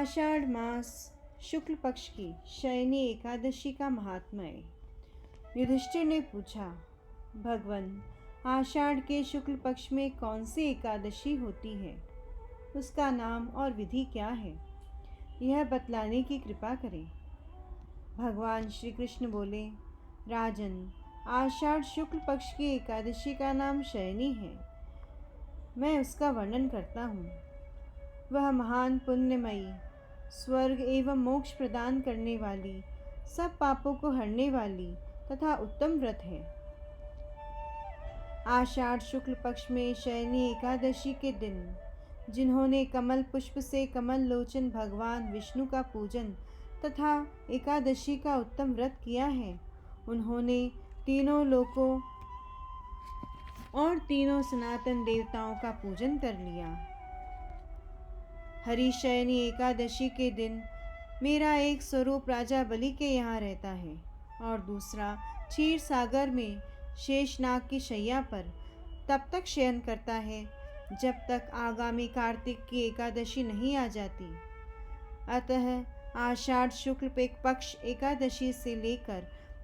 आषाढ़ मास शुक्ल पक्ष की शयनी एकादशी का महात्म्य। युधिष्ठिर ने पूछा, भगवन, आषाढ़ के शुक्ल पक्ष में कौन सी एकादशी होती है? उसका नाम और विधि क्या है? यह बतलाने की कृपा करें। भगवान श्री कृष्ण बोले, राजन, आषाढ़ शुक्ल पक्ष की एकादशी का नाम शयनी है। मैं उसका वर्णन करता हूँ। वह महान पुण्यमयी, स्वर्ग एवं मोक्ष प्रदान करने वाली, सब पापों को हरने वाली तथा उत्तम व्रत है। आषाढ़ शुक्ल पक्ष में शयनी एकादशी के दिन जिन्होंने कमल पुष्प से कमल लोचन भगवान विष्णु का पूजन तथा एकादशी का उत्तम व्रत किया है, उन्होंने तीनों लोकों और तीनों सनातन देवताओं का पूजन कर लिया। हरिशयनी एकादशी के दिन मेरा एक स्वरूप राजा बलि के यहाँ रहता है और दूसरा क्षीर सागर में शेषनाग की शैया पर तब तक शयन करता है जब तक आगामी कार्तिक की एकादशी नहीं आ जाती। अतः आषाढ़ शुक्ल पक्ष एकादशी से लेकर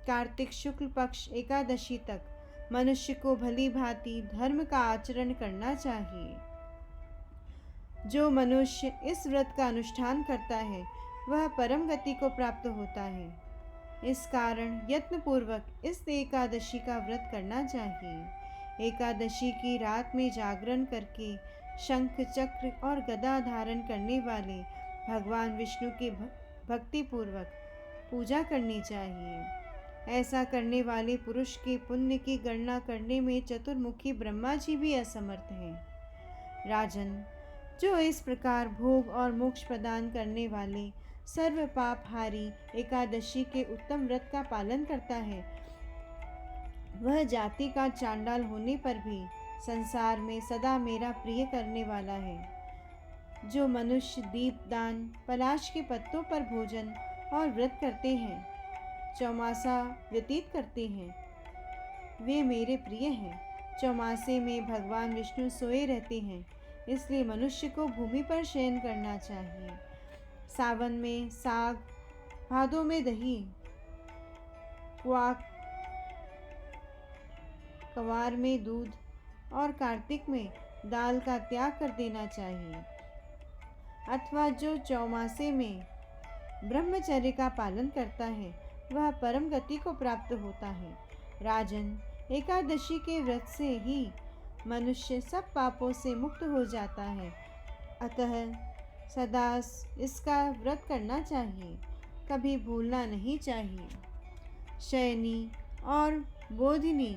कार्तिक शुक्ल पक्ष एकादशी तक मनुष्य को भली भांति धर्म का आचरण करना चाहिए। जो मनुष्य इस व्रत का अनुष्ठान करता है वह परम गति को प्राप्त होता है। इस कारण यत्नपूर्वक इस एकादशी का व्रत करना चाहिए। एकादशी की रात में जागरण करके शंख चक्र और गदा धारण करने वाले भगवान विष्णु की भक्तिपूर्वक पूजा करनी चाहिए। ऐसा करने वाले पुरुष के पुण्य की गणना करने में चतुर्मुखी ब्रह्मा जी भी असमर्थ हैं। राजन, जो इस प्रकार भोग और मोक्ष प्रदान करने वाले सर्व पापहारी एकादशी के उत्तम व्रत का पालन करता है, वह जाति का चांडाल होने पर भी संसार में सदा मेरा प्रिय करने वाला है। जो मनुष्य दीपदान, पलाश के पत्तों पर भोजन और व्रत करते हैं, चौमासा व्यतीत करते हैं, वे मेरे प्रिय हैं। चौमासे में भगवान विष्णु सोए रहते हैं, इसलिए मनुष्य को भूमि पर शयन करना चाहिए। सावन में साग, भादों में दही, कवार में दूध और कार्तिक में दाल का त्याग कर देना चाहिए। अथवा जो चौमासे में ब्रह्मचर्य का पालन करता है वह परम गति को प्राप्त होता है। राजन, एकादशी के व्रत से ही मनुष्य सब पापों से मुक्त हो जाता है। अतः सदा इसका व्रत करना चाहिए, कभी भूलना नहीं चाहिए। शयनी और बोधिनी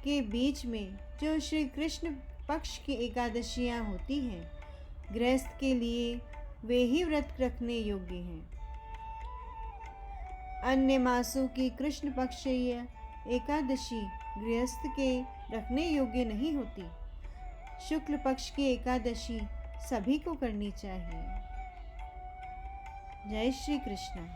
के बीच में जो श्री कृष्ण पक्ष की एकादशियां होती हैं, गृहस्थ के लिए वे ही व्रत रखने योग्य हैं। अन्य मासों की कृष्ण पक्षीय एकादशी गृहस्थ के रखने योग्य नहीं होती। शुक्ल पक्ष की एकादशी सभी को करनी चाहिए। जय श्री कृष्ण।